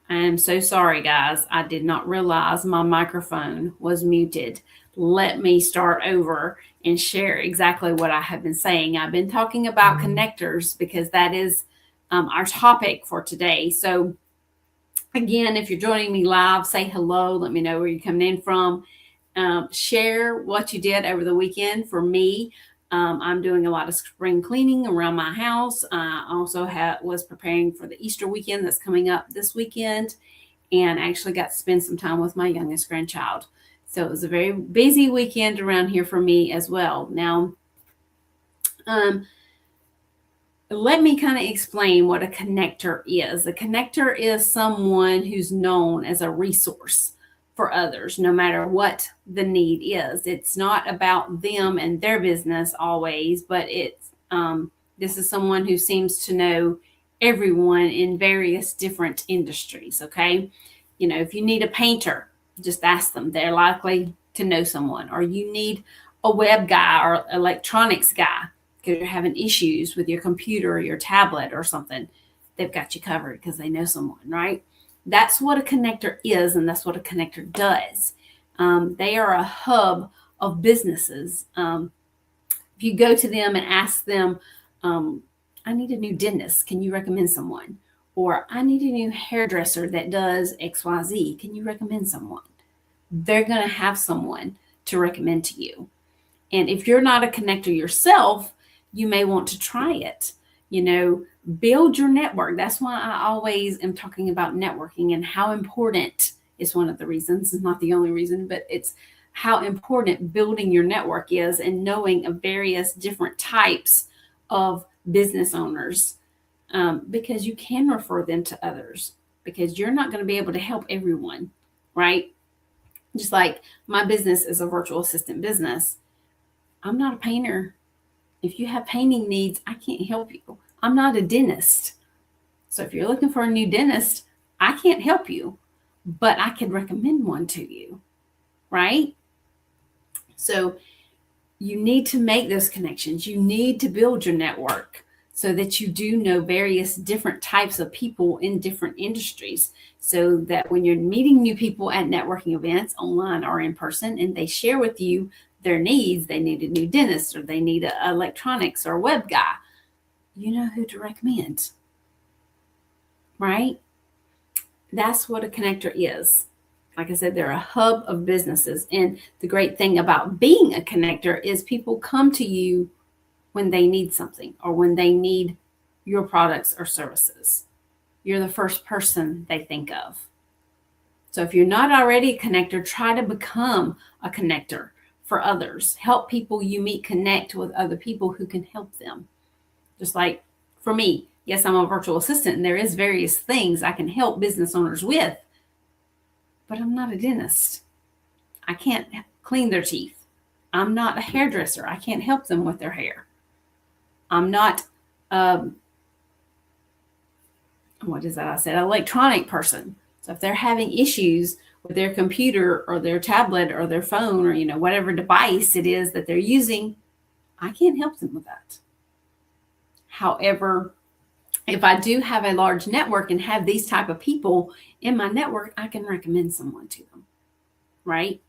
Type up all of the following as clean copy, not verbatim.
I am so sorry, guys. I did not realize my microphone was muted. Let me start over and share exactly what I have been saying. I've been talking about connectors because that is our topic for today. So, again, if you're joining me live, say hello. Let me know where you're coming in from. Share what you did over the weekend. For me, I'm doing a lot of spring cleaning around my house. I also was preparing for the Easter weekend that's coming up this weekend, and actually got to spend some time with my youngest grandchild. So it was a very busy weekend around here for me as well. Now, um, let me kind of explain what a connector is. A connector is someone who's known as a resource for others, no matter what the need is. It's not about them and their business always, but this is someone who seems to know everyone in various different industries. Okay, if you need a painter, just ask them; they're likely to know someone. Or you need a web guy or electronics guy because you're having issues with your computer or your tablet or something, they've got you covered because they know someone, right? That's what a connector is, and that's what a connector does. They are a hub of businesses. If you go to them and ask them, I need a new dentist, can you recommend someone? Or I need a new hairdresser that does XYZ, can you recommend someone? They're going to have someone to recommend to you. And if you're not a connector yourself, you may want to try it. Build your network. That's why I always am talking about networking and how important is one of the reasons. It's not the only reason, but it's how important building your network is and knowing of various different types of business owners, because you can refer them to others, because you're not going to be able to help everyone, right? Just like my business is a virtual assistant business. I'm not a painter. If you have painting needs, I can't help you. I'm not a dentist. So if you're looking for a new dentist, I can't help you, but I could recommend one to you, right? So you need to make those connections. You need to build your network so that you do know various different types of people in different industries, so that when you're meeting new people at networking events, online or in person, and they share with you their needs, they need a new dentist or they need a electronics or web guy, you know who to recommend, right? That's what a connector is. Like I said, they're a hub of businesses. And the great thing about being a connector is people come to you when they need something or when they need your products or services. You're the first person they think of. So if you're not already a connector, try to become a connector for others. Help people you meet connect with other people who can help them. Just like for me, yes, I'm a virtual assistant and there is various things I can help business owners with, but I'm not a dentist. I can't clean their teeth. I'm not a hairdresser. I can't help them with their hair. I'm not, what is that I said? An electronic person. So if they're having issues with their computer or their tablet or their phone or, whatever device it is that they're using, I can't help them with that. However, if I do have a large network and have these type of people in my network, I can recommend someone to them, right?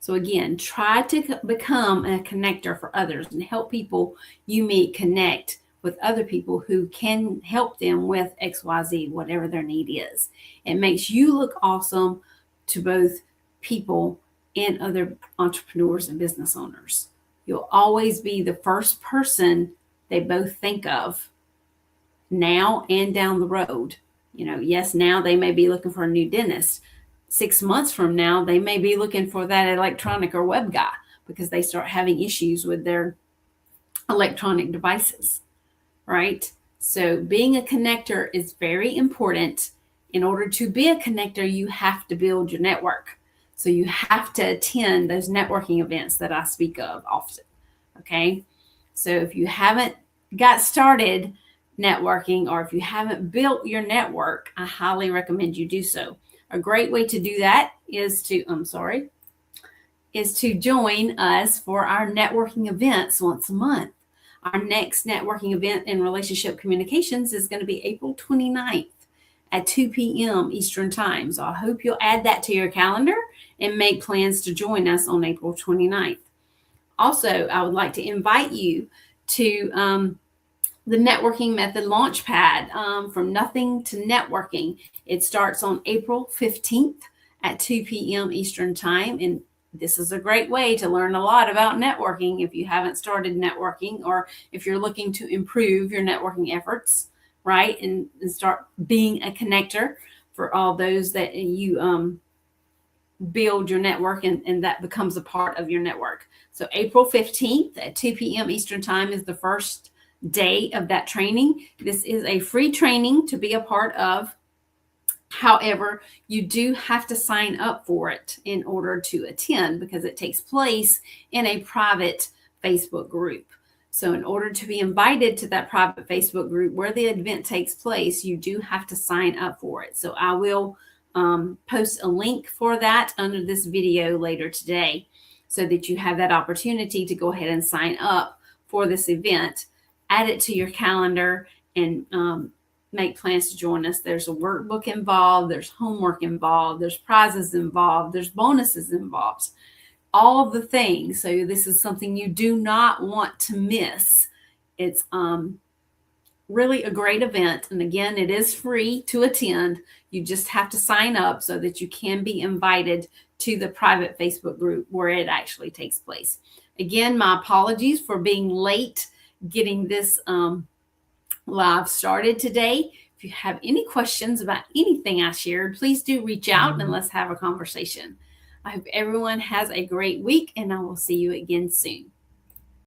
So again, try to become a connector for others and help people you meet connect with other people who can help them with XYZ, whatever their need is. It makes you look awesome to both people and other entrepreneurs and business owners. You'll always be the first person they both think of now and down the road. Yes, now they may be looking for a new dentist. 6 months from now, they may be looking for that electronic or web guy because they start having issues with their electronic devices, right? So being a connector is very important. In order to be a connector, you have to build your network. So you have to attend those networking events that I speak of often, okay? So if you haven't got started networking, or if you haven't built your network, I highly recommend you do so. A great way to do that is to join us for our networking events once a month. Our next networking event in relationship communications is going to be April 29th. at 2 p.m. Eastern Time. So I hope you'll add that to your calendar and make plans to join us on April 29th. Also, I would like to invite you to the Networking Method Launchpad, from nothing to networking. It starts on April 15th at 2 p.m. Eastern Time. And this is a great way to learn a lot about networking if you haven't started networking, or if you're looking to improve your networking efforts, right? And start being a connector for all those that you build your network, and that becomes a part of your network. So April 15th at 2 p.m. Eastern Time is the first day of that training. This is a free training to be a part of. However, you do have to sign up for it in order to attend, because it takes place in a private Facebook group. So in order to be invited to that private Facebook group where the event takes place, you do have to sign up for it. So I will post a link for that under this video later today, so that you have that opportunity to go ahead and sign up for this event, add it to your calendar, and make plans to join us. There's a workbook involved, there's homework involved, there's prizes involved, there's bonuses involved, all of the things. So this is something you do not want to miss. It's really a great event. And again, it is free to attend. You just have to sign up so that you can be invited to the private Facebook group where it actually takes place. Again, my apologies for being late getting this live started today. If you have any questions about anything I shared, please do reach out and let's have a conversation. I hope everyone has a great week, and I will see you again soon.